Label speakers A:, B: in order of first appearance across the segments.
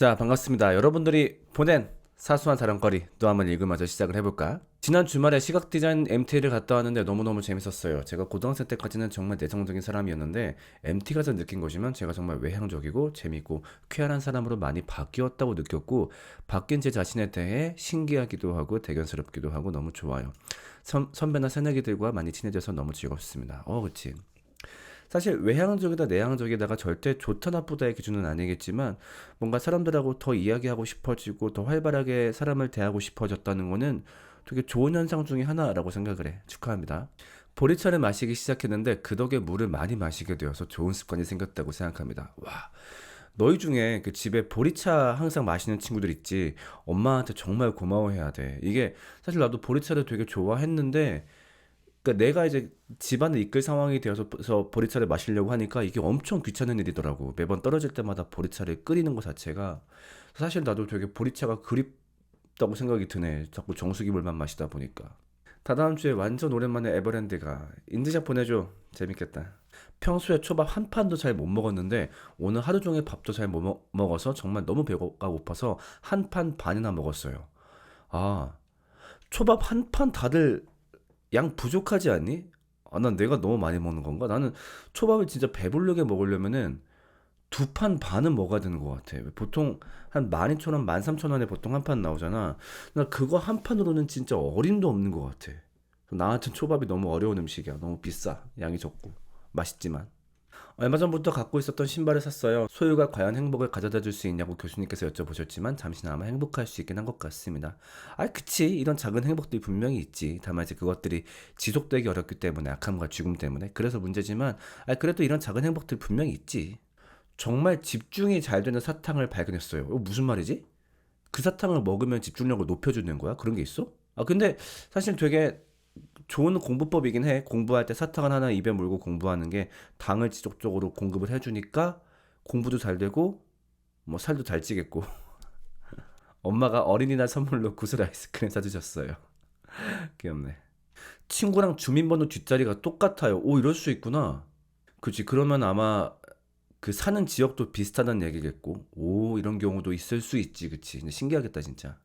A: 자, 반갑습니다. 여러분들이 보낸 사소한 자랑거리 또 한번 읽으면서 시작을 해볼까? 지난 주말에 시각디자인 MT를 갔다 왔는데 너무너무 재밌었어요. 제가 고등학생 때까지는 정말 내성적인 사람이었는데 MT 가서 느낀 것이면 제가 정말 외향적이고 재밌고 쾌활한 사람으로 많이 바뀌었다고 느꼈고 바뀐 제 자신에 대해 신기하기도 하고 대견스럽기도 하고 너무 좋아요. 선배나 새내기들과 많이 친해져서 너무 즐겁습니다. 그치. 사실 외향적이다 내향적이다가 절대 좋다 나쁘다의 기준은 아니겠지만 뭔가 사람들하고 더 이야기하고 싶어지고 더 활발하게 사람을 대하고 싶어졌다는 거는 되게 좋은 현상 중에 하나라고 생각을 해. 축하합니다. 보리차를 마시기 시작했는데 그 덕에 물을 많이 마시게 되어서 좋은 습관이 생겼다고 생각합니다. 와, 너희 중에 그 집에 보리차 항상 마시는 친구들 있지? 엄마한테 정말 고마워해야 돼. 이게 사실 나도 보리차를 되게 좋아했는데 그러니까 내가 이제 집안을 이끌 상황이 되어서 보리차를 마시려고 하니까 이게 엄청 귀찮은 일이더라고. 매번 떨어질 때마다 보리차를 끓이는 것 자체가 사실 나도 되게 보리차가 그립다고 생각이 드네. 자꾸 정수기 물만 마시다 보니까. 다다음 주에 완전 오랜만에 에버랜드가 인증샷 보내줘. 재밌겠다. 평소에 초밥 한 판도 잘 못 먹었는데 오늘 하루 종일 밥도 잘 못 먹어서 정말 너무 배가 고파서 한 판 반이나 먹었어요. 아, 초밥 한 판 다들 양 부족하지 않니? 난 내가 너무 많이 먹는 건가? 나는 초밥을 진짜 배부르게 먹으려면은 두 판 반은 먹어야 되는 것 같아. 보통 한 12,000원, 13,000원에 보통 한 판 나오잖아. 나 그거 한 판으로는 진짜 어림도 없는 것 같아. 나한텐 초밥이 너무 어려운 음식이야. 너무 비싸. 양이 적고. 맛있지만. 얼마 전부터 갖고 있었던 신발을 샀어요. 소유가 과연 행복을 가져다 줄 수 있냐고 교수님께서 여쭤보셨지만 잠시나마 행복할 수 있긴 한 것 같습니다. 그치. 이런 작은 행복들이 분명히 있지. 다만 이제 그것들이 지속되기 어렵기 때문에 악함과 죽음 때문에 그래서 문제지만 그래도 이런 작은 행복들 분명히 있지. 정말 집중이 잘 되는 사탕을 발견했어요. 무슨 말이지? 그 사탕을 먹으면 집중력을 높여주는 거야? 그런 게 있어? 근데 사실 되게 좋은 공부법이긴 해. 공부할 때 사탕을 하나 입에 물고 공부하는 게 당을 지속적으로 공급을 해주니까 공부도 잘 되고 뭐 살도 잘 찌겠고. 엄마가 어린이날 선물로 구슬 아이스크림 사주셨어요. 귀엽네. 친구랑 주민번호 뒷자리가 똑같아요. 이럴 수 있구나. 그치. 그러면 아마 그 사는 지역도 비슷하다는 얘기겠고. 이런 경우도 있을 수 있지. 그치. 근데 신기하겠다, 진짜.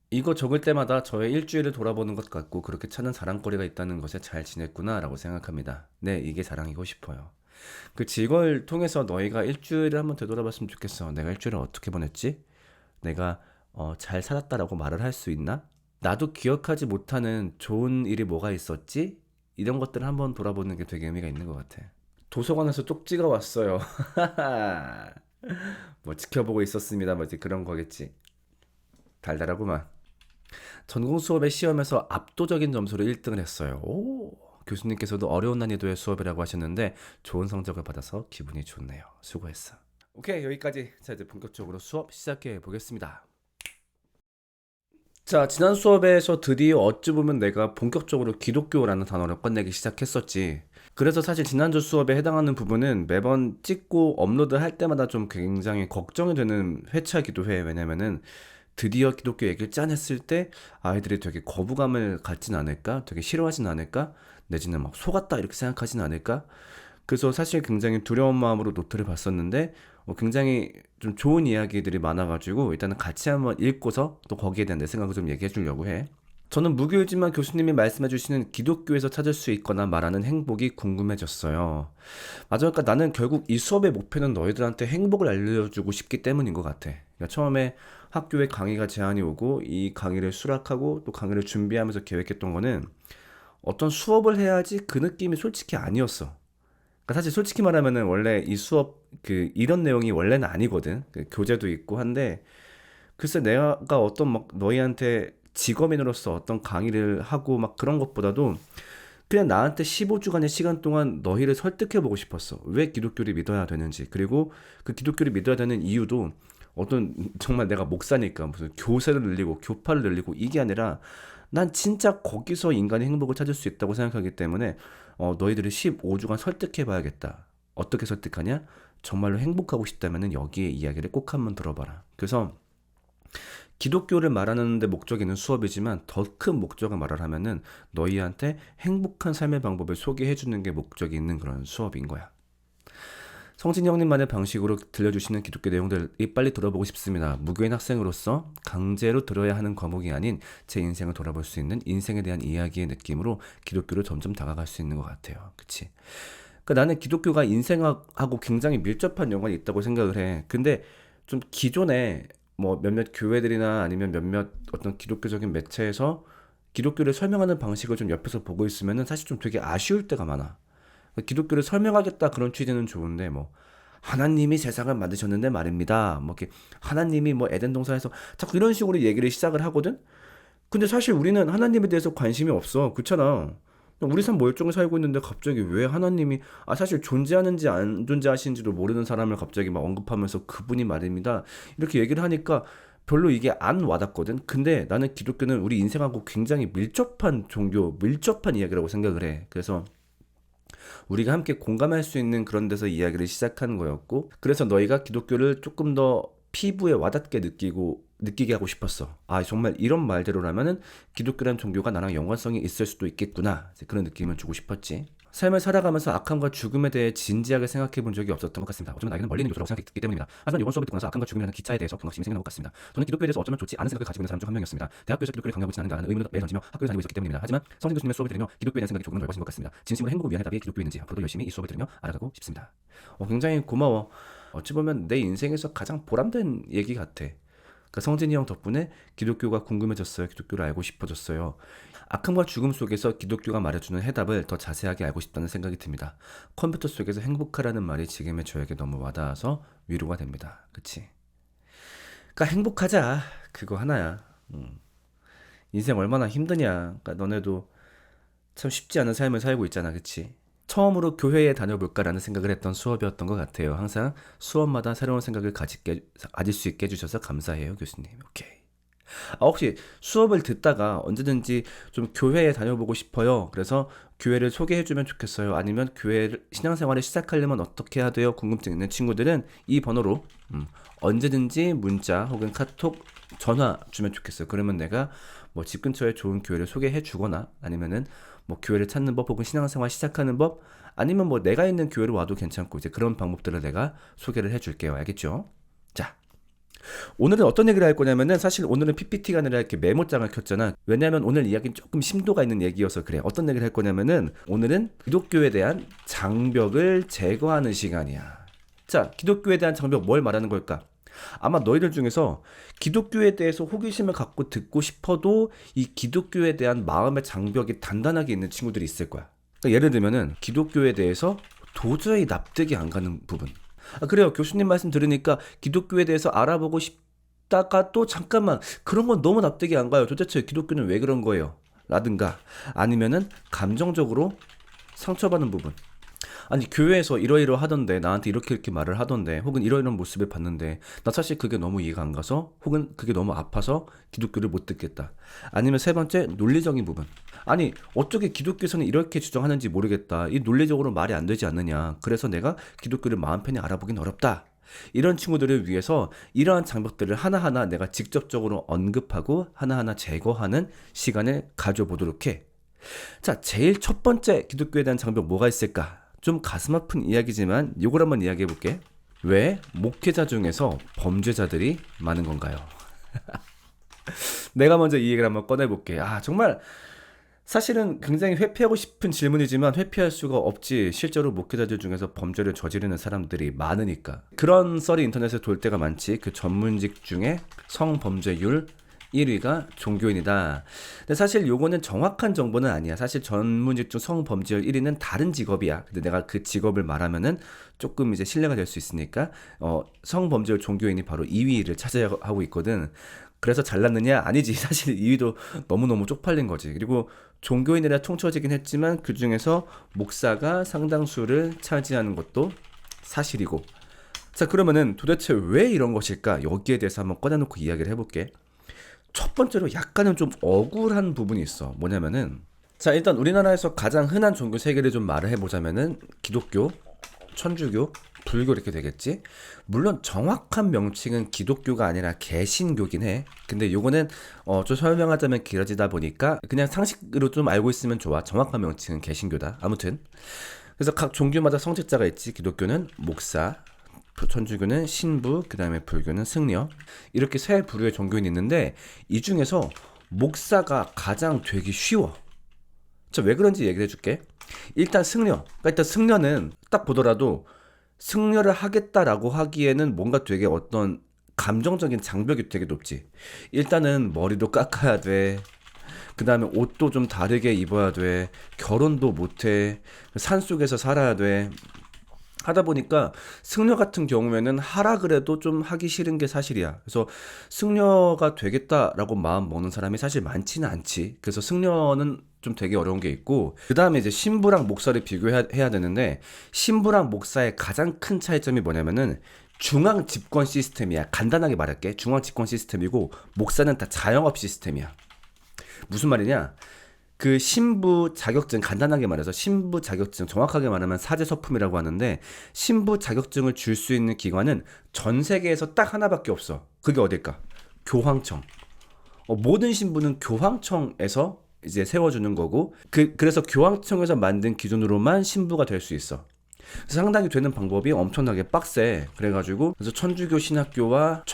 A: 이거 적을 때마다 저의 일주일을 돌아보는 것 같고 그렇게 찾는 자랑거리가 있다는 것에 잘 지냈구나라고 생각합니다. 네, 이게 자랑이고 싶어요. 이걸 통해서 너희가 일주일을 한번 되돌아봤으면 좋겠어. 내가 일주일을 어떻게 보냈지? 내가 잘 살았다라고 말을 할 수 있나? 나도 기억하지 못하는 좋은 일이 뭐가 있었지? 이런 것들을 한번 돌아보는 게 되게 의미가 있는 것 같아. 도서관에서 쪽지가 왔어요. 뭐 지켜보고 있었습니다. 뭐 이제 그런 거겠지. 달달하구만. 전공 수업의 시험에서 압도적인 점수로 1등을 했어요. 교수님께서도 어려운 난이도의 수업이라고 하셨는데 좋은 성적을 받아서 기분이 좋네요. 수고했어. 오케이, 여기까지. 자, 이제 본격적으로 수업 시작해 보겠습니다. 자, 지난 수업에서 드디어 어찌 보면 내가 본격적으로 기독교라는 단어를 꺼내기 시작했었지. 그래서 사실 지난주 수업에 해당하는 부분은 매번 찍고 업로드할 때마다 좀 굉장히 걱정이 되는 회차이기도 해. 왜냐면은 드디어 기독교 얘기를 짠 했을 때 아이들이 되게 거부감을 갖진 않을까? 되게 싫어하진 않을까? 내지는 막 속았다 이렇게 생각하진 않을까? 그래서 사실 굉장히 두려운 마음으로 노트를 봤었는데 굉장히 좀 좋은 이야기들이 많아가지고 일단은 같이 한번 읽고서 또 거기에 대한 내 생각을 좀 얘기해 주려고 해. 저는 무교이지만 교수님이 말씀해 주시는 기독교에서 찾을 수 있거나 말하는 행복이 궁금해졌어요. 맞아, 그러니까 나는 결국 이 수업의 목표는 너희들한테 행복을 알려주고 싶기 때문인 것 같아. 그러니까 처음에 학교에 강의가 제안이 오고 이 강의를 수락하고 또 강의를 준비하면서 계획했던 거는 어떤 수업을 해야지 그 느낌이 솔직히 아니었어. 그러니까 사실 솔직히 말하면은 원래 이 수업 이런 내용이 원래는 아니거든. 교재도 있고 한데 글쎄 내가 어떤 막 너희한테 직업인으로서 어떤 강의를 하고 막 그런 것보다도 그냥 나한테 15주간의 시간 동안 너희를 설득해보고 싶었어. 왜 기독교를 믿어야 되는지. 그리고 그 기독교를 믿어야 되는 이유도 어떤 정말 내가 목사니까 무슨 교세를 늘리고 교파를 늘리고 이게 아니라 난 진짜 거기서 인간의 행복을 찾을 수 있다고 생각하기 때문에 너희들을 15주간 설득해봐야겠다. 어떻게 설득하냐? 정말로 행복하고 싶다면 여기에 이야기를 꼭 한번 들어봐라. 그래서 기독교를 말하는 데 목적이 있는 수업이지만 더 큰 목적을 말을 하면은 너희한테 행복한 삶의 방법을 소개해 주는 게 목적이 있는 그런 수업인 거야. 성진이 형님만의 방식으로 들려주시는 기독교 내용들이 빨리 들어보고 싶습니다. 무교인 학생으로서 강제로 들어야 하는 과목이 아닌 제 인생을 돌아볼 수 있는 인생에 대한 이야기의 느낌으로 기독교를 점점 다가갈 수 있는 것 같아요. 그치? 그러니까 나는 기독교가 인생하고 굉장히 밀접한 연관이 있다고 생각을 해. 근데 좀 기존에 뭐 몇몇 교회들이나 아니면 몇몇 어떤 기독교적인 매체에서 기독교를 설명하는 방식을 좀 옆에서 보고 있으면은 사실 좀 되게 아쉬울 때가 많아. 기독교를 설명하겠다 그런 취지는 좋은데 뭐 하나님이 세상을 만드셨는데 말입니다. 뭐 이렇게 하나님이 뭐 에덴 동산에서 자꾸 이런 식으로 얘기를 시작을 하거든. 근데 사실 우리는 하나님에 대해서 관심이 없어. 그렇잖아. 우리 삶 멀쩡히 살고 있는데 갑자기 왜 하나님이 사실 존재하는지 안 존재하시는지도 모르는 사람을 갑자기 막 언급하면서 그분이 말입니다. 이렇게 얘기를 하니까 별로 이게 안 와닿거든. 근데 나는 기독교는 우리 인생하고 굉장히 밀접한 종교, 밀접한 이야기라고 생각을 해. 그래서 우리가 함께 공감할 수 있는 그런 데서 이야기를 시작하는 거였고, 그래서 너희가 기독교를 조금 더 피부에 와닿게 느끼게 하고 싶었어. 정말 이런 말대로라면은 기독교란 종교가 나랑 연관성이 있을 수도 있겠구나. 그런 느낌을 주고 싶었지. 삶을 살아가면서 악함과 죽음에 대해 진지하게 생각해 본 적이 없었던 것 같습니다. 어쩌면 나에게는 멀리 있는 요소라고 생각했기 때문입니다. 하지만 이번 수업을 듣고 나서 악함과 죽음이라는 기차에 대해서 경각심이 생겨난 것 같습니다. 저는 기독교에 대해서 어쩌면 좋지 않은 생각을 가지고 있는 사람 중 한 명이었습니다. 대학교에서 기독교를 강요하고 있지 않은가 하는 의문을 매일 던지며 학교를 다니고 있었기 때문입니다. 하지만 성진 교수님의 수업을 들으며 기독교에 대한 생각이 조금은 넓어진 것 같습니다. 진심으로 행복을 위한 해답이 기독교에 있는지 앞으로도 열심히 이 수업을 들으며 알아가고 싶습니다. 굉장히 고마워. 어찌 보면 내 인생에서 가장 보람된 얘기 같아. 그러니까 성진이 형 덕분에 기독교가 궁금해졌어요. 기독교를 알고 싶어졌어요. 악함과 죽음 속에서 기독교가 말해주는 해답을 더 자세하게 알고 싶다는 생각이 듭니다. 컴퓨터 속에서 행복하라는 말이 지금의 저에게 너무 와닿아서 위로가 됩니다. 그치? 그러니까 행복하자. 그거 하나야. 인생 얼마나 힘드냐. 그러니까 너네도 참 쉽지 않은 삶을 살고 있잖아. 그치? 처음으로 교회에 다녀볼까라는 생각을 했던 수업이었던 것 같아요. 항상 수업마다 새로운 생각을 가질 수 있게 해주셔서 감사해요, 교수님. 오케이. 혹시 수업을 듣다가 언제든지 좀 교회에 다녀보고 싶어요. 그래서 교회를 소개해주면 좋겠어요. 아니면 신앙생활을 시작하려면 어떻게 해야 돼요? 궁금증 있는 친구들은 이 번호로 언제든지 문자 혹은 카톡, 전화 주면 좋겠어요. 그러면 내가 뭐 집 근처에 좋은 교회를 소개해 주거나 아니면은 뭐 교회를 찾는 법 혹은 신앙생활 시작하는 법 아니면 뭐 내가 있는 교회로 와도 괜찮고 이제 그런 방법들을 내가 소개를 해줄게요. 알겠죠? 자, 오늘은 어떤 얘기를 할 거냐면은 사실 오늘은 PPT가 아니라 이렇게 메모장을 켰잖아. 왜냐면 오늘 이야기는 조금 심도가 있는 얘기여서 그래. 어떤 얘기를 할 거냐면은 오늘은 기독교에 대한 장벽을 제거하는 시간이야. 자, 기독교에 대한 장벽 뭘 말하는 걸까? 아마 너희들 중에서 기독교에 대해서 호기심을 갖고 듣고 싶어도 이 기독교에 대한 마음의 장벽이 단단하게 있는 친구들이 있을 거야. 그러니까 예를 들면은 기독교에 대해서 도저히 납득이 안 가는 부분. 그래요. 교수님 말씀 들으니까 기독교에 대해서 알아보고 싶다가 또 잠깐만 그런 건 너무 납득이 안 가요. 도대체 기독교는 왜 그런 거예요? 라든가 아니면은 감정적으로 상처받는 부분. 아니 교회에서 이러이러 하던데 나한테 이렇게 말을 하던데 혹은 이러이러한 모습을 봤는데 나 사실 그게 너무 이해가 안 가서 혹은 그게 너무 아파서 기독교를 못 듣겠다. 아니면 세 번째 논리적인 부분. 아니 어떻게 기독교에서는 이렇게 주장하는지 모르겠다. 이 논리적으로 말이 안 되지 않느냐. 그래서 내가 기독교를 마음 편히 알아보긴 어렵다. 이런 친구들을 위해서 이러한 장벽들을 하나하나 내가 직접적으로 언급하고 하나하나 제거하는 시간을 가져보도록 해. 자, 제일 첫 번째 기독교에 대한 장벽 뭐가 있을까? 좀 가슴 아픈 이야기지만 이걸 한번 이야기해 볼게. 왜 목회자 중에서 범죄자들이 많은 건가요? 내가 먼저 이 얘기를 한번 꺼내볼게. 정말 사실은 굉장히 회피하고 싶은 질문이지만 회피할 수가 없지. 실제로 목회자들 중에서 범죄를 저지르는 사람들이 많으니까. 그런 썰이 인터넷에 돌 때가 많지. 그 전문직 중에 성범죄율 1위가 종교인이다. 근데 사실 요거는 정확한 정보는 아니야. 사실 전문직 중 성범죄율 1위는 다른 직업이야. 근데 내가 그 직업을 말하면은 조금 이제 신뢰가 될 수 있으니까 성범죄율 종교인이 바로 2위를 차지하고 있거든. 그래서 잘났느냐? 아니지. 사실 2위도 너무너무 쪽팔린 거지. 그리고 종교인이라 통쳐지긴 했지만 그 중에서 목사가 상당수를 차지하는 것도 사실이고. 자, 그러면은 도대체 왜 이런 것일까? 여기에 대해서 한번 꺼내놓고 이야기를 해볼게. 첫 번째로 약간은 좀 억울한 부분이 있어. 뭐냐면은 자, 일단 우리나라에서 가장 흔한 종교 세 개를 좀 말을 해보자면은 기독교, 천주교, 불교 이렇게 되겠지. 물론 정확한 명칭은 기독교가 아니라 개신교긴 해. 근데 요거는 좀 설명하자면 길어지다 보니까 그냥 상식으로 좀 알고 있으면 좋아. 정확한 명칭은 개신교다. 아무튼 그래서 각 종교마다 성직자가 있지. 기독교는 목사, 천주교는 신부, 그 다음에 불교는 승려. 이렇게 세 부류의 종교인이 있는데 이 중에서 목사가 가장 되기 쉬워. 저 왜 그런지 얘기를 해줄게. 일단 승려. 그러니까 일단 승려는 딱 보더라도 승려를 하겠다라고 하기에는 뭔가 되게 어떤 감정적인 장벽이 되게 높지. 일단은 머리도 깎아야 돼. 그 다음에 옷도 좀 다르게 입어야 돼. 결혼도 못해. 산속에서 살아야 돼. 하다 보니까 승려 같은 경우에는 하라 그래도 좀 하기 싫은 게 사실이야. 그래서 승려가 되겠다라고 마음 먹는 사람이 사실 많지는 않지. 그래서 승려는 좀 되게 어려운 게 있고, 그 다음에 이제 신부랑 목사를 비교해야 되는데, 신부랑 목사의 가장 큰 차이점이 뭐냐면은 중앙 집권 시스템이야. 간단하게 말할게. 중앙 집권 시스템이고 목사는 다 자영업 시스템이야. 무슨 말이냐? 그 신부 자격증, 간단하게 말해서 신부 자격증, 정확하게 말하면 사제서품이라고 하는데, 신부 자격증을 줄 수 있는 기관은 전 세계에서 딱 하나밖에 없어. 그게 어딜까? 교황청. 모든 신부는 교황청에서 이제 세워주는 거고, 그래서 교황청에서 만든 기준으로만 신부가 될 수 있어. 상당히 되는 방법이 엄청나게 빡세. 그래서 천주교 신학교와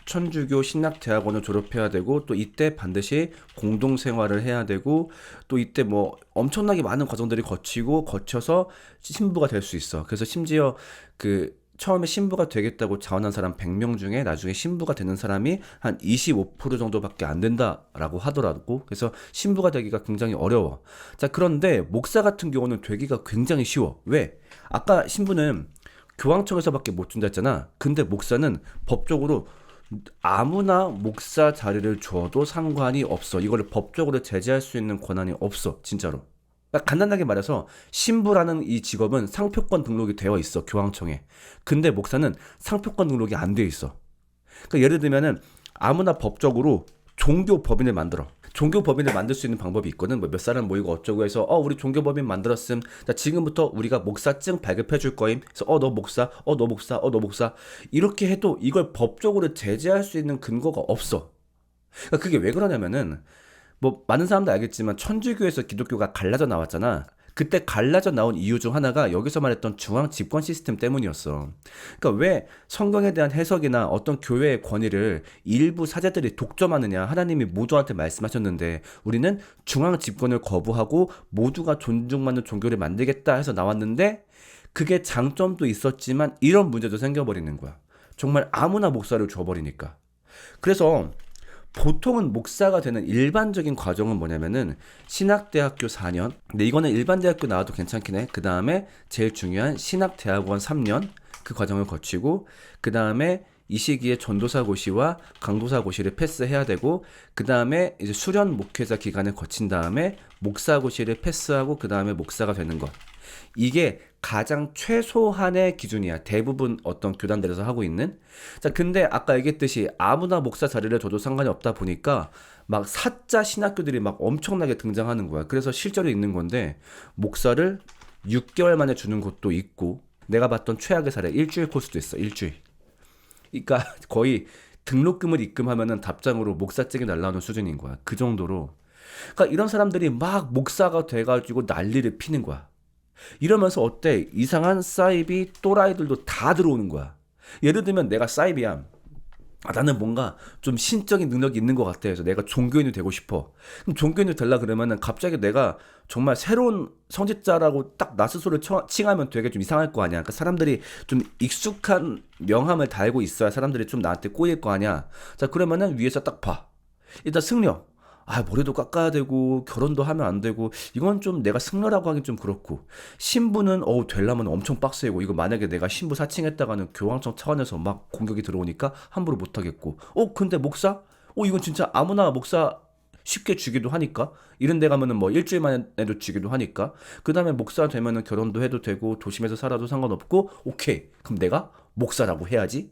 A: 천주교 신학대학원을 졸업해야 되고, 또 이때 반드시 공동생활을 해야 되고, 또 이때 뭐 엄청나게 많은 과정들이 거쳐서 신부가 될 수 있어. 그래서 심지어 처음에 신부가 되겠다고 자원한 사람 100명 중에 나중에 신부가 되는 사람이 한 25% 정도밖에 안 된다라고 하더라고. 그래서 신부가 되기가 굉장히 어려워. 자, 그런데 목사 같은 경우는 되기가 굉장히 쉬워. 왜? 아까 신부는 교황청에서밖에 못 준다 했잖아. 근데 목사는 법적으로 아무나 목사 자리를 줘도 상관이 없어. 이거를 법적으로 제재할 수 있는 권한이 없어. 진짜로. 그러니까 간단하게 말해서 신부라는 이 직업은 상표권 등록이 되어 있어, 교황청에. 근데 목사는 상표권 등록이 안 되어 있어. 그러니까 예를 들면은 아무나 법적으로 종교법인을 만들어. 종교법인을 만들 수 있는 방법이 있거든. 뭐 몇 사람 모이고 어쩌고 해서 우리 종교법인 만들었음. 자, 지금부터 우리가 목사증 발급해 줄 거임. 그래서 너 목사, 너 목사, 너 목사. 이렇게 해도 이걸 법적으로 제재할 수 있는 근거가 없어. 그러니까 그게 왜 그러냐면은, 뭐 많은 사람도 알겠지만 천주교에서 기독교가 갈라져 나왔잖아. 그때 갈라져 나온 이유 중 하나가 여기서 말했던 중앙 집권 시스템 때문이었어. 그러니까 왜 성경에 대한 해석이나 어떤 교회의 권위를 일부 사제들이 독점하느냐. 하나님이 모두한테 말씀하셨는데 우리는 중앙 집권을 거부하고 모두가 존중받는 종교를 만들겠다 해서 나왔는데, 그게 장점도 있었지만 이런 문제도 생겨버리는 거야. 정말 아무나 목사를 줘버리니까. 그래서 보통은 목사가 되는 일반적인 과정은 뭐냐면은 신학대학교 4년. 근데 이거는 일반 대학교 나와도 괜찮긴 해. 그 다음에 제일 중요한 신학대학원 3년. 그 과정을 거치고, 그 다음에 이 시기에 전도사고시와 강도사고시를 패스해야 되고, 그 다음에 이제 수련 목회자 기간을 거친 다음에 목사고시를 패스하고, 그 다음에 목사가 되는 것. 이게 가장 최소한의 기준이야. 대부분 어떤 교단들에서 하고 있는. 자, 근데 아까 얘기했듯이 아무나 목사 자리를 줘도 상관이 없다 보니까 막 사짜 신학교들이 막 엄청나게 등장하는 거야. 그래서 실제로 있는 건데, 목사를 6개월 만에 주는 곳도 있고, 내가 봤던 최악의 사례 일주일 코스도 있어. 일주일. 그러니까 거의 등록금을 입금하면은 답장으로 목사증이 날라오는 수준인 거야. 그 정도로. 그러니까 이런 사람들이 막 목사가 돼가지고 난리를 피는 거야. 이러면서 어때? 이상한 사이비 또라이들도 다 들어오는 거야. 예를 들면 내가 사이비야. 나는 뭔가 좀 신적인 능력이 있는 것 같아. 그래서 내가 종교인이 되고 싶어. 그럼 종교인이 되려 그러면은 갑자기 내가 정말 새로운 성직자라고 딱 나 스스로를 칭하면 되게 좀 이상할 거 아니야. 그러니까 사람들이 좀 익숙한 명함을 달고 있어야 사람들이 좀 나한테 꼬일 거 아니야. 자, 그러면은 위에서 딱 봐. 일단 승려. 머리도 깎아야 되고 결혼도 하면 안 되고, 이건 좀 내가 승려라고 하긴 좀 그렇고, 신부는 되려면 엄청 빡세고, 이거 만약에 내가 신부 사칭했다가는 교황청 차원에서 막 공격이 들어오니까 함부로 못 하겠고, 근데 목사? 이건 진짜 아무나 목사 쉽게 주기도 하니까, 이런 데 가면은 뭐 일주일 만에도 주기도 하니까, 그 다음에 목사 되면은 결혼도 해도 되고 도심에서 살아도 상관없고, 오케이, 그럼 내가 목사라고 해야지.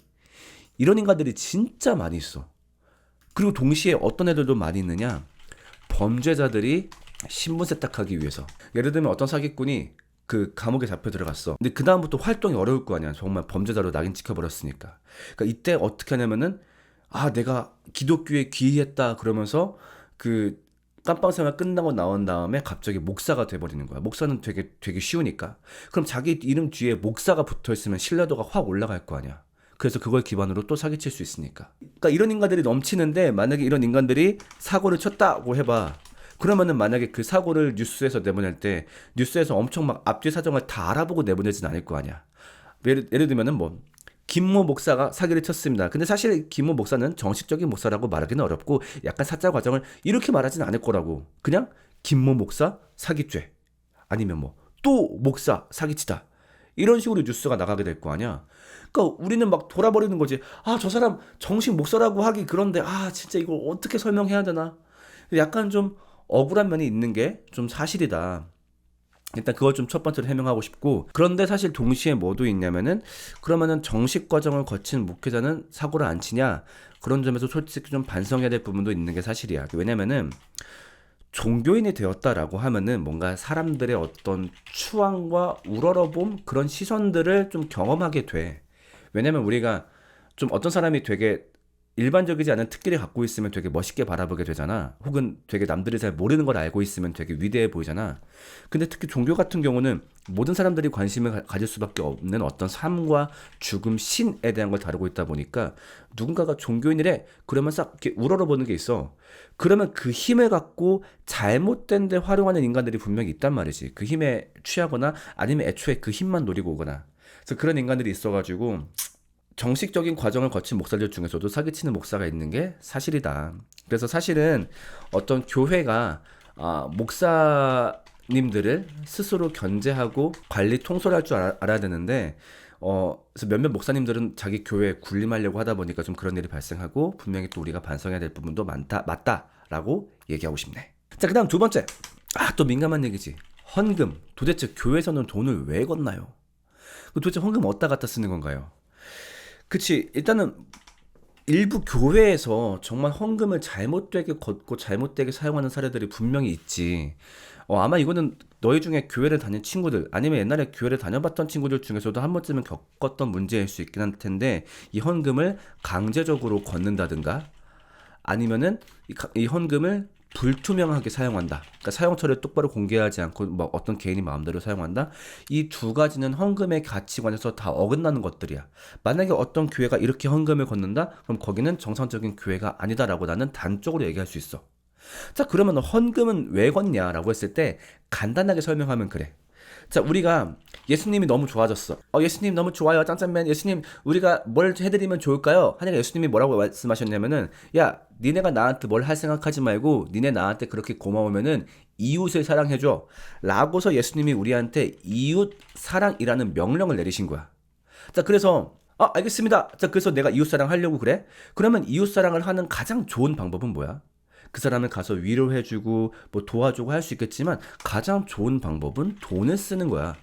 A: 이런 인간들이 진짜 많이 있어. 그리고 동시에 어떤 애들도 많이 있느냐, 범죄자들이 신분 세탁하기 위해서. 예를 들면 어떤 사기꾼이 그 감옥에 잡혀 들어갔어. 근데 그 다음부터 활동이 어려울 거 아니야. 정말 범죄자로 낙인 찍혀버렸으니까. 그러니까 이때 어떻게 하냐면은, 내가 기독교에 귀의했다 그러면서 깜빵 생활 끝나고 나온 다음에 갑자기 목사가 돼버리는 거야. 목사는 되게 쉬우니까. 그럼 자기 이름 뒤에 목사가 붙어있으면 신뢰도가 확 올라갈 거 아니야. 그래서 그걸 기반으로 또 사기칠 수 있으니까. 그러니까 이런 인간들이 넘치는데, 만약에 이런 인간들이 사고를 쳤다고 해봐. 그러면은 만약에 그 사고를 뉴스에서 내보낼 때 뉴스에서 엄청 막 앞뒤 사정을 다 알아보고 내보내진 않을 거 아니야. 예를 들면은 뭐 김모 목사가 사기를 쳤습니다. 근데 사실 김모 목사는 정식적인 목사라고 말하기는 어렵고 약간 사자 과정을 이렇게 말하지는 않을 거라고. 그냥 김모 목사 사기죄, 아니면 뭐 또 목사 사기치다, 이런 식으로 뉴스가 나가게 될 거 아니야. 그러니까 우리는 막 돌아버리는 거지. 아, 저 사람 정식 목사라고 하기 그런데, 아 진짜 이걸 어떻게 설명해야 되나. 약간 좀 억울한 면이 있는 게 좀 사실이다. 일단 그걸 좀 첫 번째로 해명하고 싶고, 그런데 사실 동시에 뭐도 있냐면은, 그러면은 정식 과정을 거친 목회자는 사고를 안 치냐, 그런 점에서 솔직히 좀 반성해야 될 부분도 있는 게 사실이야. 왜냐면은 종교인이 되었다라고 하면은 뭔가 사람들의 어떤 추앙과 우러러봄, 그런 시선들을 좀 경험하게 돼. 왜냐면 우리가 좀 어떤 사람이 되게 일반적이지 않은 특기를 갖고 있으면 되게 멋있게 바라보게 되잖아. 혹은 되게 남들이 잘 모르는 걸 알고 있으면 되게 위대해 보이잖아. 근데 특히 종교 같은 경우는 모든 사람들이 관심을 가질 수밖에 없는 어떤 삶과 죽음, 신에 대한 걸 다루고 있다 보니까, 누군가가 종교인이래 그러면 싹 이렇게 우러러보는 게 있어. 그러면 그 힘을 갖고 잘못된 데 활용하는 인간들이 분명히 있단 말이지. 그 힘에 취하거나 아니면 애초에 그 힘만 노리고 오거나. 그래서 그런 인간들이 있어가지고, 정식적인 과정을 거친 목사들 중에서도 사기치는 목사가 있는 게 사실이다. 그래서 사실은 어떤 교회가 목사님들을 스스로 견제하고 관리 통솔할 줄 알아야 되는데, 그래서 몇몇 목사님들은 자기 교회에 군림하려고 하다 보니까 좀 그런 일이 발생하고, 분명히 또 우리가 반성해야 될 부분도 맞다라고 얘기하고 싶네. 자, 그다음 두 번째. 또 민감한 얘기지. 헌금. 도대체 교회에서는 돈을 왜 걷나요? 도대체 헌금 어디다 갖다 쓰는 건가요? 그치. 일단은 일부 교회에서 정말 헌금을 잘못되게 걷고 잘못되게 사용하는 사례들이 분명히 있지. 아마 이거는 너희 중에 교회를 다닌 친구들, 아니면 옛날에 교회를 다녀봤던 친구들 중에서도 한 번쯤은 겪었던 문제일 수 있긴 할 텐데, 이 헌금을 강제적으로 걷는다든가, 아니면은 이 헌금을 불투명하게 사용한다. 그러니까 사용처를 똑바로 공개하지 않고 뭐 어떤 개인이 마음대로 사용한다. 이 두 가지는 헌금의 가치관에서 다 어긋나는 것들이야. 만약에 어떤 교회가 이렇게 헌금을 걷는다? 그럼 거기는 정상적인 교회가 아니다라고 나는 단적으로 얘기할 수 있어. 자, 그러면 헌금은 왜 걷냐라고 했을 때 간단하게 설명하면 그래. 자, 우리가 예수님이 너무 좋아졌어. 예수님 너무 좋아요. 짱짱맨. 예수님, 우리가 뭘 해드리면 좋을까요? 하니까 예수님이 뭐라고 말씀하셨냐면은, 야, 니네가 나한테 뭘 할 생각하지 말고 니네 나한테 그렇게 고마우면은 이웃을 사랑해줘 라고서 예수님이 우리한테 이웃 사랑이라는 명령을 내리신 거야. 자, 그래서 알겠습니다. 자, 그래서 내가 이웃 사랑 하려고 그래? 그러면 이웃 사랑을 하는 가장 좋은 방법은 뭐야? 그 사람을 가서 위로해주고 뭐 도와주고 할 수 있겠지만, 가장 좋은 방법은 돈을 쓰는 거야.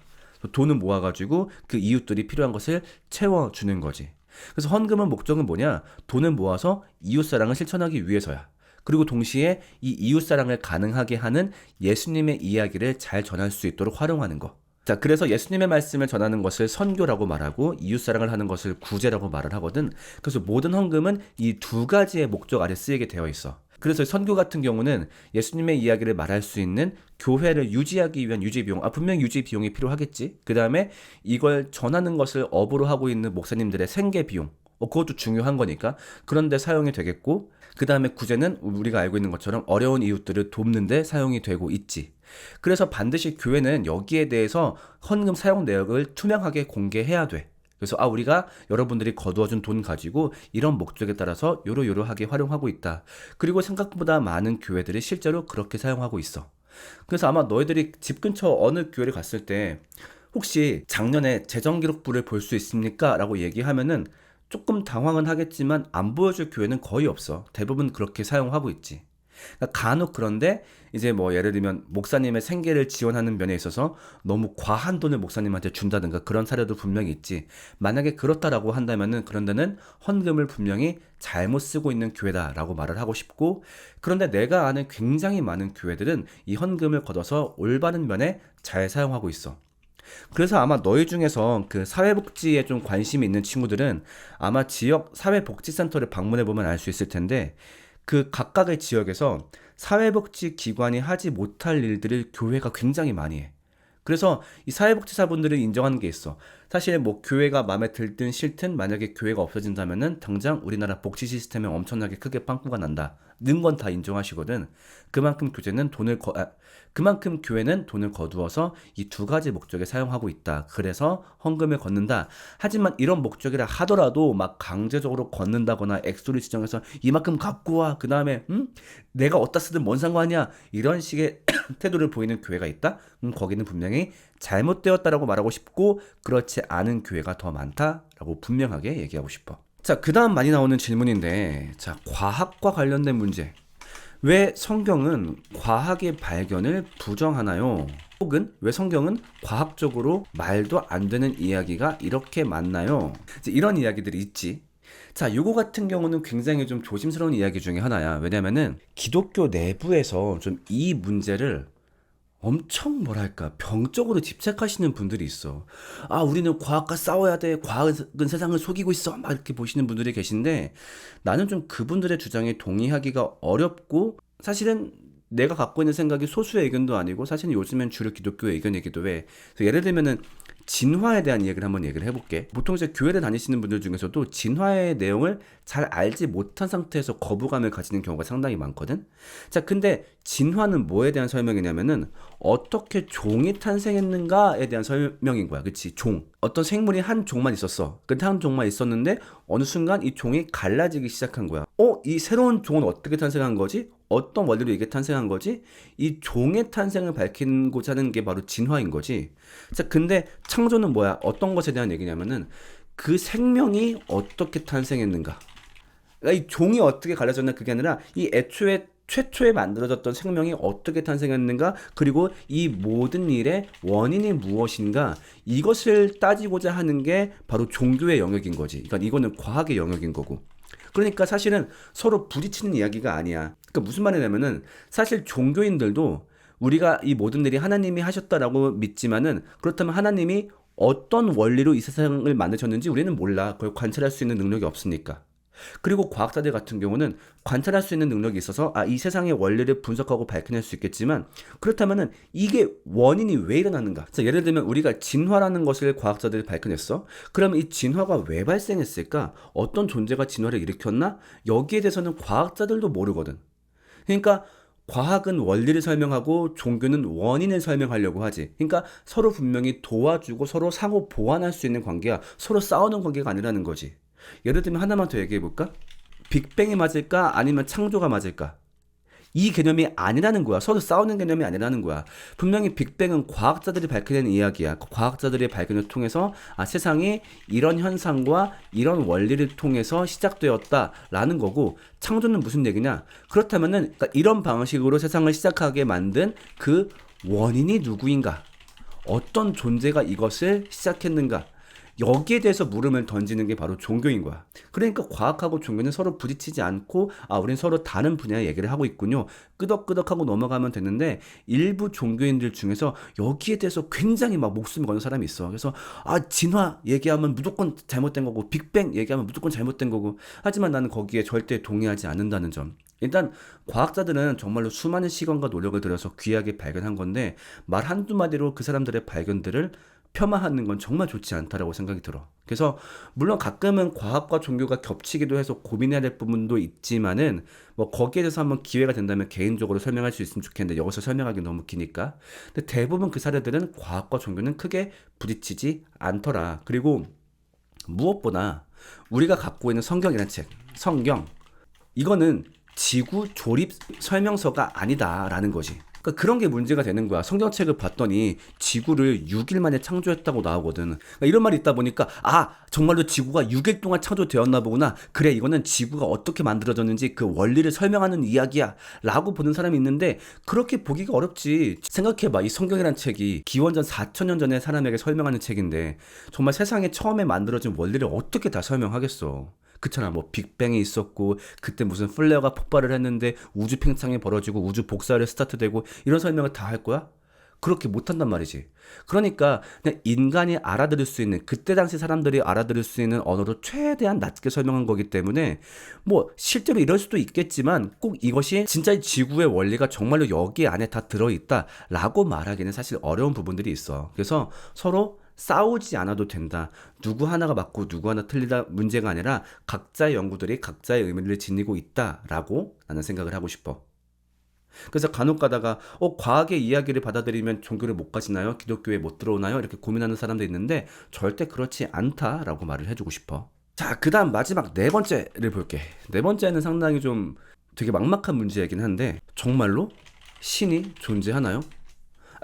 A: 돈을 모아가지고 그 이웃들이 필요한 것을 채워주는 거지. 그래서 헌금은 목적은 뭐냐? 돈을 모아서 이웃사랑을 실천하기 위해서야. 그리고 동시에 이 이웃사랑을 가능하게 하는 예수님의 이야기를 잘 전할 수 있도록 활용하는 거. 자, 그래서 예수님의 말씀을 전하는 것을 선교라고 말하고, 이웃사랑을 하는 것을 구제라고 말을 하거든. 그래서 모든 헌금은 이 두 가지의 목적 아래 쓰이게 되어 있어. 그래서 선교 같은 경우는 예수님의 이야기를 말할 수 있는 교회를 유지하기 위한 유지 비용, 분명히 유지 비용이 필요하겠지. 그 다음에 이걸 전하는 것을 업으로 하고 있는 목사님들의 생계 비용, 그것도 중요한 거니까 그런데 사용이 되겠고, 그 다음에 구제는 우리가 알고 있는 것처럼 어려운 이웃들을 돕는 데 사용이 되고 있지. 그래서 반드시 교회는 여기에 대해서 헌금 사용 내역을 투명하게 공개해야 돼. 그래서 우리가 여러분들이 거두어준 돈 가지고 이런 목적에 따라서 요러요러하게 활용하고 있다. 그리고 생각보다 많은 교회들이 실제로 그렇게 사용하고 있어. 그래서 아마 너희들이 집 근처 어느 교회를 갔을 때 혹시 작년에 재정기록부를 볼 수 있습니까? 라고 얘기하면은 조금 당황은 하겠지만 안 보여줄 교회는 거의 없어. 대부분 그렇게 사용하고 있지. 그러니까 간혹 그런데 이제 뭐 예를 들면 목사님의 생계를 지원하는 면에 있어서 너무 과한 돈을 목사님한테 준다든가 그런 사례도 분명히 있지. 만약에 그렇다라고 한다면은 그런 데는 헌금을 분명히 잘못 쓰고 있는 교회다라고 말을 하고 싶고, 그런데 내가 아는 굉장히 많은 교회들은 이 헌금을 걷어서 올바른 면에 잘 사용하고 있어. 그래서 아마 너희 중에서 그 사회복지에 좀 관심이 있는 친구들은 아마 지역 사회복지센터를 방문해 보면 알 수 있을 텐데, 그 각각의 지역에서 사회복지기관이 하지 못할 일들을 교회가 굉장히 많이 해. 그래서 이 사회복지사분들이 인정하는 게 있어. 사실 뭐 교회가 마음에 들든 싫든 만약에 교회가 없어진다면은 당장 우리나라 복지 시스템에 엄청나게 크게 빵꾸가 난다. 는 건 다 인정하시거든. 그만큼 교회는 돈을 거두어서 이 두 가지 목적에 사용하고 있다. 그래서 헌금을 걷는다. 하지만 이런 목적이라 하더라도 막 강제적으로 걷는다거나 액수를 지정해서 이만큼 갖고 와. 그 다음에 내가 어디다 쓰든 뭔 상관이야. 이런 식의 태도를 보이는 교회가 있다? 거기는 분명히 잘못되었다라고 말하고 싶고 그렇지 않은 교회가 더 많다라고 분명하게 얘기하고 싶어. 자, 그 다음 많이 나오는 질문인데, 자, 과학과 관련된 문제. 왜 성경은 과학의 발견을 부정하나요? 혹은 왜 성경은 과학적으로 말도 안 되는 이야기가 이렇게 많나요? 이제 이런 이야기들이 있지. 자, 요거 같은 경우는 굉장히 좀 조심스러운 이야기 중에 하나야. 왜냐면은 기독교 내부에서 좀 이 문제를 엄청 뭐랄까 병적으로 집착하시는 분들이 있어. 아, 우리는 과학과 싸워야 돼. 과학은 세상을 속이고 있어. 막 이렇게 보시는 분들이 계신데 나는 좀 그분들의 주장에 동의하기가 어렵고 사실은 내가 갖고 있는 생각이 소수의 의견도 아니고 사실은 요즘엔 주로 기독교의 의견이기도 해. 그래서 예를 들면은 진화에 대한 이야기를 한번 얘기를 해볼게. 보통 이제 교회를 다니시는 분들 중에서도 진화의 내용을 잘 알지 못한 상태에서 거부감을 가지는 경우가 상당히 많거든. 자, 근데 진화는 뭐에 대한 설명이냐면은 어떻게 종이 탄생했는가에 대한 설명인 거야. 그치? 종. 어떤 생물이 한 종만 있었어. 근데 한 종만 있었는데 어느 순간 이 종이 갈라지기 시작한 거야. 이 새로운 종은 어떻게 탄생한 거지? 어떤 원리로 이게 탄생한 거지? 이 종의 탄생을 밝히고자 하는 게 바로 진화인 거지. 자, 근데 창조는 뭐야? 어떤 것에 대한 얘기냐면은 그 생명이 어떻게 탄생했는가. 그러니까 이 종이 어떻게 갈라졌나 그게 아니라 이 애초에 최초에 만들어졌던 생명이 어떻게 탄생했는가 그리고 이 모든 일의 원인이 무엇인가 이것을 따지고자 하는 게 바로 종교의 영역인 거지. 그러니까 이거는 과학의 영역인 거고. 그러니까 사실은 서로 부딪히는 이야기가 아니야. 그러니까 무슨 말이냐면은 사실 종교인들도 우리가 이 모든 일이 하나님이 하셨다라고 믿지만은 그렇다면 하나님이 어떤 원리로 이 세상을 만드셨는지 우리는 몰라. 그걸 관찰할 수 있는 능력이 없으니까. 그리고 과학자들 같은 경우는 관찰할 수 있는 능력이 있어서 이 세상의 원리를 분석하고 밝혀낼 수 있겠지만 그렇다면은 이게 원인이 왜 일어나는가? 자, 예를 들면 우리가 진화라는 것을 과학자들이 밝혀냈어. 그러면 이 진화가 왜 발생했을까? 어떤 존재가 진화를 일으켰나? 여기에 대해서는 과학자들도 모르거든. 그러니까 과학은 원리를 설명하고 종교는 원인을 설명하려고 하지. 그러니까 서로 분명히 도와주고 서로 상호 보완할 수 있는 관계야. 서로 싸우는 관계가 아니라는 거지. 예를 들면 하나만 더 얘기해 볼까? 빅뱅이 맞을까? 아니면 창조가 맞을까? 이 개념이 아니라는 거야. 서로 싸우는 개념이 아니라는 거야. 분명히 빅뱅은 과학자들이 밝혀낸 이야기야. 과학자들의 발견을 통해서 세상이 이런 현상과 이런 원리를 통해서 시작되었다라는 거고 창조는 무슨 얘기냐? 그렇다면은 그러니까 이런 방식으로 세상을 시작하게 만든 그 원인이 누구인가? 어떤 존재가 이것을 시작했는가? 여기에 대해서 물음을 던지는 게 바로 종교인 거야. 그러니까 과학하고 종교는 서로 부딪히지 않고 우린 서로 다른 분야의 얘기를 하고 있군요. 끄덕끄덕하고 넘어가면 되는데 일부 종교인들 중에서 여기에 대해서 굉장히 막 목숨 거는 사람이 있어. 그래서 진화 얘기하면 무조건 잘못된 거고 빅뱅 얘기하면 무조건 잘못된 거고 하지만 나는 거기에 절대 동의하지 않는다는 점. 일단 과학자들은 정말로 수많은 시간과 노력을 들여서 귀하게 발견한 건데 말 한두 마디로 그 사람들의 발견들을 폄하하는 건 정말 좋지 않다라고 생각이 들어. 그래서 물론 가끔은 과학과 종교가 겹치기도 해서 고민해야 될 부분도 있지만은 뭐 거기에 대해서 한번 기회가 된다면 개인적으로 설명할 수 있으면 좋겠는데 여기서 설명하기 너무 기니까. 근데 대부분 그 사례들은 과학과 종교는 크게 부딪히지 않더라. 그리고 무엇보다 우리가 갖고 있는 성경이라는 책, 성경 이거는 지구 조립 설명서가 아니다라는 거지. 그러니까 그런 게 문제가 되는 거야. 성경책을 봤더니 지구를 6일 만에 창조했다고 나오거든. 그러니까 이런 말이 있다 보니까 정말로 지구가 6일 동안 창조되었나 보구나. 그래, 이거는 지구가 어떻게 만들어졌는지 그 원리를 설명하는 이야기야 라고 보는 사람이 있는데 그렇게 보기가 어렵지. 생각해봐. 이 성경이란 책이 기원전 4,000년 전에 사람에게 설명하는 책인데 정말 세상에 처음에 만들어진 원리를 어떻게 다 설명하겠어. 그렇잖아. 뭐 빅뱅이 있었고 그때 무슨 플레어가 폭발을 했는데 우주 팽창이 벌어지고 우주 복사를 스타트되고 이런 설명을 다 할 거야? 그렇게 못한단 말이지. 그러니까 그냥 인간이 알아들을 수 있는, 그때 당시 사람들이 알아들을 수 있는 언어로 최대한 낮게 설명한 거기 때문에 뭐 실제로 이럴 수도 있겠지만 꼭 이것이 진짜 지구의 원리가 정말로 여기 안에 다 들어있다라고 말하기는 사실 어려운 부분들이 있어. 그래서 서로 싸우지 않아도 된다. 누구 하나가 맞고 누구 하나 틀리다 문제가 아니라 각자의 연구들이 각자의 의미를 지니고 있다라고 나는 생각을 하고 싶어. 그래서 간혹 가다가 과학의 이야기를 받아들이면 종교를 못 가지나요? 기독교에 못 들어오나요? 이렇게 고민하는 사람도 있는데 절대 그렇지 않다라고 말을 해주고 싶어. 자, 그 다음 마지막 네 번째를 볼게. 네 번째는 상당히 좀 되게 막막한 문제이긴 한데, 정말로 신이 존재하나요?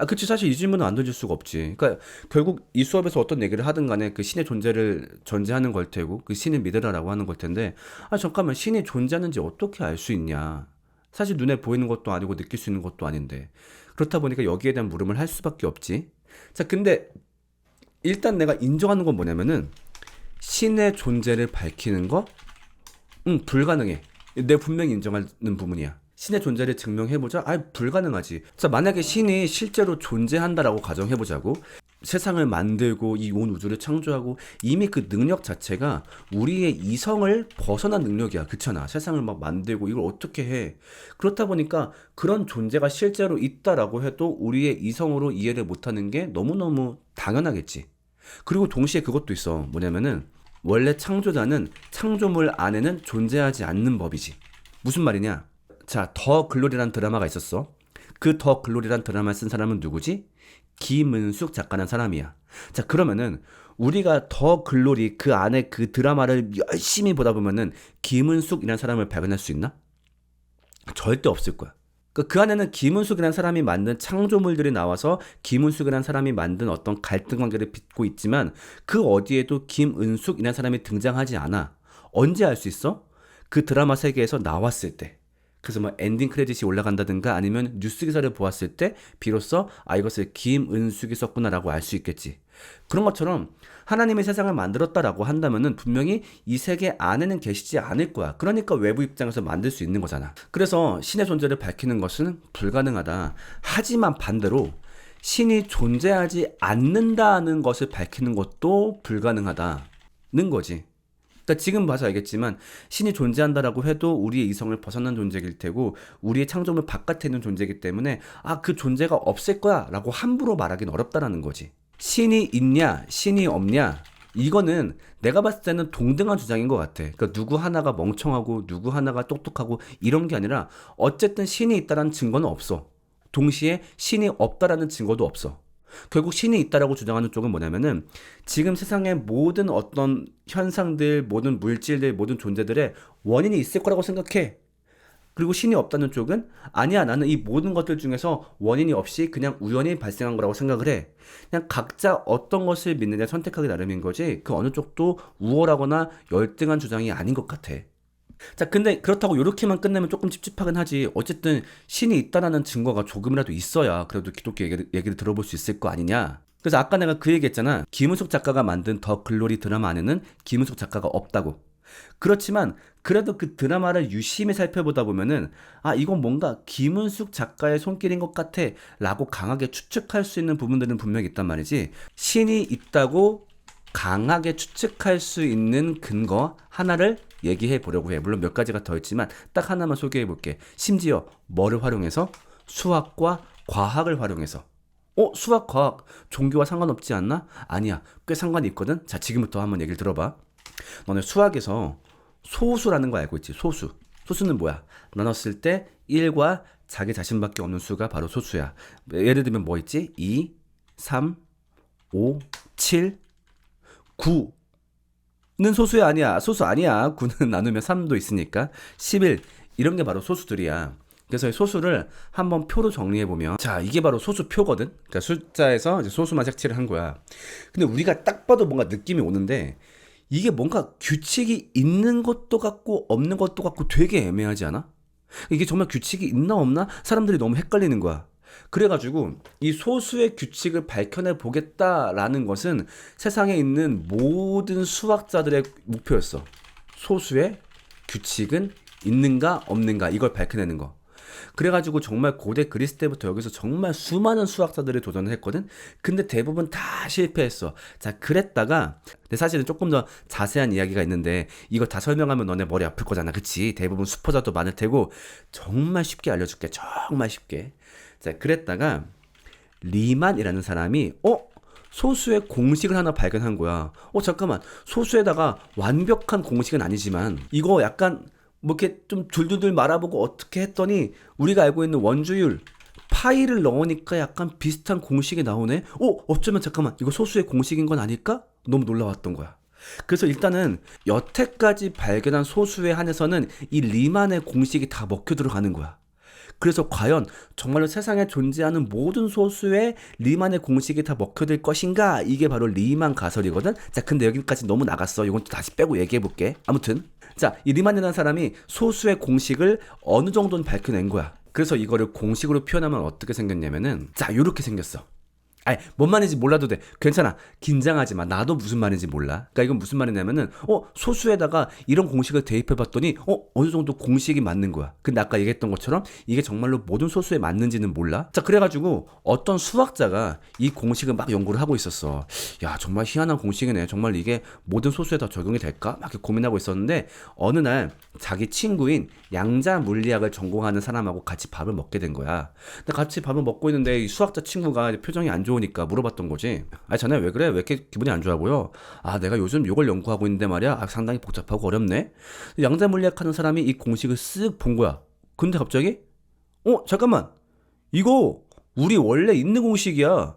A: 그치. 사실 이 질문은 안 던질 수가 없지. 그러니까 결국 이 수업에서 어떤 얘기를 하든 간에 그 신의 존재를 전제하는 걸 테고 그 신을 믿으라라고 하는 걸 텐데, 잠깐만, 신이 존재하는지 어떻게 알 수 있냐? 사실 눈에 보이는 것도 아니고 느낄 수 있는 것도 아닌데, 그렇다 보니까 여기에 대한 물음을 할 수밖에 없지. 자, 근데 일단 내가 인정하는 건 뭐냐면은 신의 존재를 밝히는 거, 불가능해. 내가 분명히 인정하는 부분이야. 신의 존재를 증명해보자? 불가능하지. 자, 만약에 신이 실제로 존재한다라고 가정해보자고. 세상을 만들고 이 온 우주를 창조하고 이미 그 능력 자체가 우리의 이성을 벗어난 능력이야. 그렇잖아. 세상을 막 만들고 이걸 어떻게 해. 그렇다 보니까 그런 존재가 실제로 있다라고 해도 우리의 이성으로 이해를 못하는 게 너무너무 당연하겠지. 그리고 동시에 그것도 있어. 뭐냐면은 원래 창조자는 창조물 안에는 존재하지 않는 법이지. 무슨 말이냐? 자, 더 글로리란 드라마가 있었어. 그 더 글로리란 드라마 쓴 사람은 누구지? 김은숙 작가라는 사람이야. 자, 그러면은 우리가 더 글로리 그 안에 그 드라마를 열심히 보다 보면은 김은숙이라는 사람을 발견할 수 있나? 절대 없을 거야. 그 안에는 김은숙이라는 사람이 만든 창조물들이 나와서 김은숙이라는 사람이 만든 어떤 갈등 관계를 빚고 있지만 그 어디에도 김은숙이라는 사람이 등장하지 않아. 언제 알 수 있어? 그 드라마 세계에서 나왔을 때. 그래서 뭐 엔딩 크레딧이 올라간다든가 아니면 뉴스 기사를 보았을 때 비로소 이것을 김은숙이 썼구나라고 알 수 있겠지. 그런 것처럼 하나님이 세상을 만들었다라고 한다면은 분명히 이 세계 안에는 계시지 않을 거야. 그러니까 외부 입장에서 만들 수 있는 거잖아. 그래서 신의 존재를 밝히는 것은 불가능하다. 하지만 반대로 신이 존재하지 않는다는 것을 밝히는 것도 불가능하다는 거지. 그러니까 지금 봐서 알겠지만 신이 존재한다라고 해도 우리의 이성을 벗어난 존재일 테고 우리의 창조물 바깥에 있는 존재이기 때문에 그 존재가 없을 거야 라고 함부로 말하기는 어렵다라는 거지. 신이 있냐 신이 없냐 이거는 내가 봤을 때는 동등한 주장인 것 같아. 그러니까 누구 하나가 멍청하고 누구 하나가 똑똑하고 이런 게 아니라 어쨌든 신이 있다라는 증거는 없어. 동시에 신이 없다라는 증거도 없어. 결국 신이 있다라고 주장하는 쪽은 뭐냐면은 지금 세상의 모든 어떤 현상들, 모든 물질들, 모든 존재들의 원인이 있을 거라고 생각해. 그리고 신이 없다는 쪽은 아니야, 나는 이 모든 것들 중에서 원인이 없이 그냥 우연히 발생한 거라고 생각을 해. 그냥 각자 어떤 것을 믿느냐 선택하기 나름인 거지 그 어느 쪽도 우월하거나 열등한 주장이 아닌 것 같아. 자, 근데 그렇다고 이렇게만 끝내면 조금 찝찝하긴 하지. 어쨌든 신이 있다라는 증거가 조금이라도 있어야 그래도 기독교 얘기를 들어볼 수 있을 거 아니냐. 그래서 아까 내가 그 얘기했잖아. 김은숙 작가가 만든 더 글로리 드라마 안에는 김은숙 작가가 없다고. 그렇지만 그래도 그 드라마를 유심히 살펴보다 보면은 이건 뭔가 김은숙 작가의 손길인 것 같아 라고 강하게 추측할 수 있는 부분들은 분명히 있단 말이지. 신이 있다고 강하게 추측할 수 있는 근거 하나를 얘기해 보려고 해. 물론 몇 가지가 더 있지만 딱 하나만 소개해 볼게. 심지어 뭐를 활용해서? 수학과 과학을 활용해서. 수학, 과학, 종교와 상관없지 않나? 아니야. 꽤 상관이 있거든. 자, 지금부터 한번 얘기를 들어봐. 너네 수학에서 소수라는 거 알고 있지? 소수. 소수는 뭐야? 나눴을 때 1과 자기 자신밖에 없는 수가 바로 소수야. 예를 들면 뭐 있지? 2, 3, 5, 7, 9는 소수야 아니야. 소수 아니야. 9는 나누면 3도 있으니까. 11 이런 게 바로 소수들이야. 그래서 소수를 한번 표로 정리해보면 자, 이게 바로 소수표거든. 그러니까 숫자에서 이제 소수만 색칠을 한 거야. 근데 우리가 딱 봐도 뭔가 느낌이 오는데 이게 뭔가 규칙이 있는 것도 같고 없는 것도 같고 되게 애매하지 않아? 이게 정말 규칙이 있나 없나? 사람들이 너무 헷갈리는 거야. 그래가지고 이 소수의 규칙을 밝혀내 보겠다라는 것은 세상에 있는 모든 수학자들의 목표였어. 소수의 규칙은 있는가 없는가 이걸 밝혀내는 거. 그래가지고 정말 고대 그리스 때부터 여기서 정말 수많은 수학자들이 도전을 했거든. 근데 대부분 다 실패했어. 자, 그랬다가 근데 사실은 조금 더 자세한 이야기가 있는데 이거 다 설명하면 너네 머리 아플 거잖아. 그치? 대부분 수포자도 많을 테고 정말 쉽게 알려줄게. 정말 쉽게. 자, 그랬다가 리만이라는 사람이 소수의 공식을 하나 발견한 거야. 잠깐만. 소수에다가 완벽한 공식은 아니지만 이거 약간 뭐 이렇게 좀 둘둘둘 말아보고 어떻게 했더니 우리가 알고 있는 원주율 파이를 넣으니까 약간 비슷한 공식이 나오네. 어쩌면 잠깐만 이거 소수의 공식인 건 아닐까? 너무 놀라웠던 거야. 그래서 일단은 여태까지 발견한 소수에 한해서는 이 리만의 공식이 다 먹혀 들어가는 거야. 그래서 과연 정말로 세상에 존재하는 모든 소수의 리만의 공식이 다 먹혀들 것인가? 이게 바로 리만 가설이거든. 자, 근데 여기까지 너무 나갔어. 이건 또 다시 빼고 얘기해 볼게. 아무튼 자, 이 리만이라는 사람이 소수의 공식을 어느 정도는 밝혀낸 거야. 그래서 이거를 공식으로 표현하면 어떻게 생겼냐면은 자, 요렇게 생겼어. 아니, 뭔 말인지 몰라도 돼. 괜찮아. 긴장하지 마. 나도 무슨 말인지 몰라. 그러니까 이건 무슨 말이냐면은 소수에다가 이런 공식을 대입해 봤더니 어느 정도 공식이 맞는 거야. 근데 아까 얘기했던 것처럼 이게 정말로 모든 소수에 맞는지는 몰라. 자, 그래가지고 어떤 수학자가 이 공식을 막 연구를 하고 있었어. 야, 정말 희한한 공식이네. 정말 이게 모든 소수에 다 적용이 될까? 막 이렇게 고민하고 있었는데 어느 날 자기 친구인 양자 물리학을 전공하는 사람하고 같이 밥을 먹게 된 거야. 근데 같이 밥을 먹고 있는데 이 수학자 친구가 표정이 안 좋으니까 물어봤던 거지. 자네 왜 그래? 왜 이렇게 기분이 안 좋아 보여? 내가 요즘 이걸 연구하고 있는데 말이야. 상당히 복잡하고 어렵네. 양자 물리학 하는 사람이 이 공식을 쓱 본 거야. 근데 갑자기 잠깐만. 이거 우리 원래 있는 공식이야.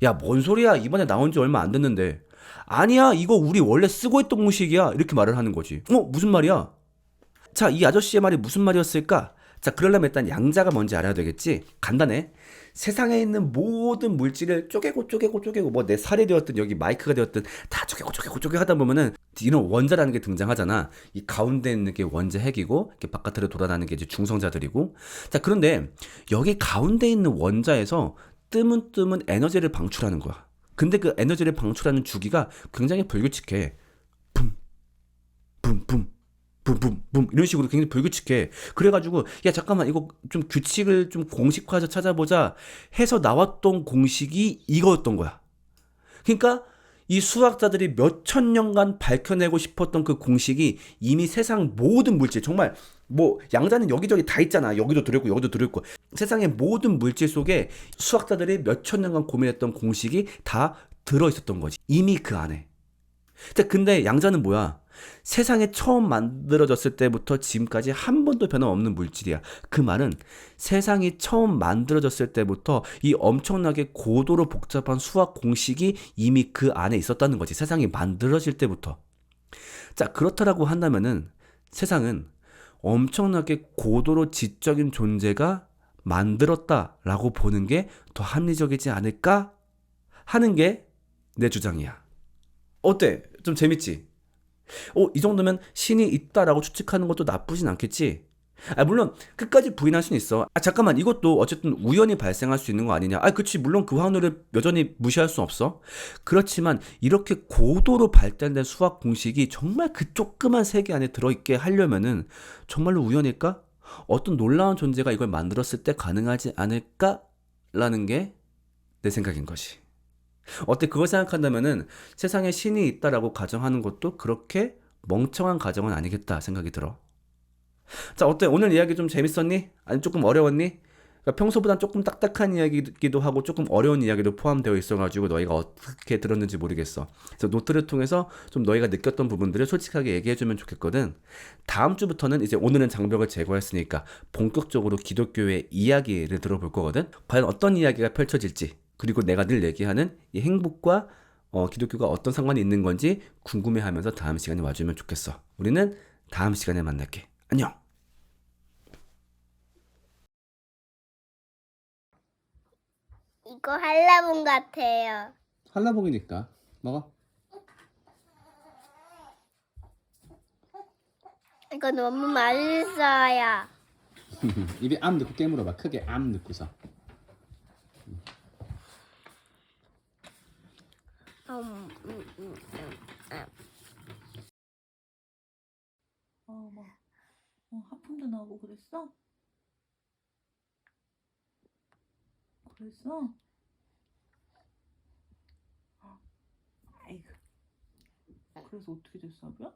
A: 야, 뭔 소리야? 이번에 나온 지 얼마 안 됐는데. 아니야, 이거 우리 원래 쓰고 있던 공식이야. 이렇게 말을 하는 거지. 무슨 말이야? 자, 이 아저씨의 말이 무슨 말이었을까? 자, 그러려면 일단 양자가 뭔지 알아야 되겠지? 간단해. 세상에 있는 모든 물질을 쪼개고 뭐 내 살이 되었든 여기 마이크가 되었든 다 쪼개고 하다 보면은 이런 원자라는 게 등장하잖아. 이 가운데 있는 게 원자 핵이고 이렇게 바깥으로 돌아다니는 게 이제 중성자들이고. 자, 그런데 여기 가운데 있는 원자에서 뜨문뜨문 에너지를 방출하는 거야. 근데 그 에너지를 방출하는 주기가 굉장히 불규칙해. 붐, 붐, 붐. 붐붐붐 이런 식으로 굉장히 불규칙해. 그래가지고 야 잠깐만 이거 좀 규칙을 좀 공식화해서 찾아보자 해서 나왔던 공식이 이거였던 거야. 그러니까 이 수학자들이 몇천 년간 밝혀내고 싶었던 그 공식이 이미 세상 모든 물질 정말 뭐 양자는 여기저기 다 있잖아. 여기도 들어있고 여기도 들어있고 세상의 모든 물질 속에 수학자들이 몇천 년간 고민했던 공식이 다 들어있었던 거지. 이미 그 안에. 근데 양자는 뭐야? 세상에 처음 만들어졌을 때부터 지금까지 한 번도 변함없는 물질이야. 그 말은 세상이 처음 만들어졌을 때부터 이 엄청나게 고도로 복잡한 수학 공식이 이미 그 안에 있었다는 거지. 세상이 만들어질 때부터. 자, 그렇다라고 한다면은 세상은 엄청나게 고도로 지적인 존재가 만들었다라고 보는 게 더 합리적이지 않을까 하는 게 내 주장이야. 어때? 좀 재밌지? 이 정도면 신이 있다라고 추측하는 것도 나쁘진 않겠지? 물론 끝까지 부인할 수는 있어. 잠깐만 이것도 어쨌든 우연히 발생할 수 있는 거 아니냐? 그치 물론 그 확률을 여전히 무시할 수 없어. 그렇지만 이렇게 고도로 발달된 수학 공식이 정말 그 조그만 세계 안에 들어있게 하려면은 정말로 우연일까? 어떤 놀라운 존재가 이걸 만들었을 때 가능하지 않을까라는 게 내 생각인 것이. 어때? 그걸 생각한다면은 세상에 신이 있다라고 가정하는 것도 그렇게 멍청한 가정은 아니겠다 생각이 들어. 자, 어때? 오늘 이야기 좀 재밌었니? 아니 조금 어려웠니? 그러니까 평소보단 조금 딱딱한 이야기기도 하고 조금 어려운 이야기도 포함되어 있어가지고 너희가 어떻게 들었는지 모르겠어. 그래서 노트를 통해서 좀 너희가 느꼈던 부분들을 솔직하게 얘기해주면 좋겠거든. 다음 주부터는 이제 오늘은 장벽을 제거했으니까 본격적으로 기독교의 이야기를 들어볼 거거든. 과연 어떤 이야기가 펼쳐질지 그리고 내가 늘 얘기하는 이 행복과 기독교가 어떤 상관이 있는 건지 궁금해하면서 다음 시간에 와주면 좋겠어. 우리는 다음 시간에 만날게. 안녕.
B: 이거 한라봉 같아요.
A: 한라봉이니까 먹어.
B: 이거 너무 맛있어요.
A: 입에 암 넣고 깨물어봐. 크게 암 넣고서.
B: 음, 음, 음,
C: 막 하품도 나오고 그랬어? 그랬어? 아이고. 그래서 어떻게 됐어, 아비야?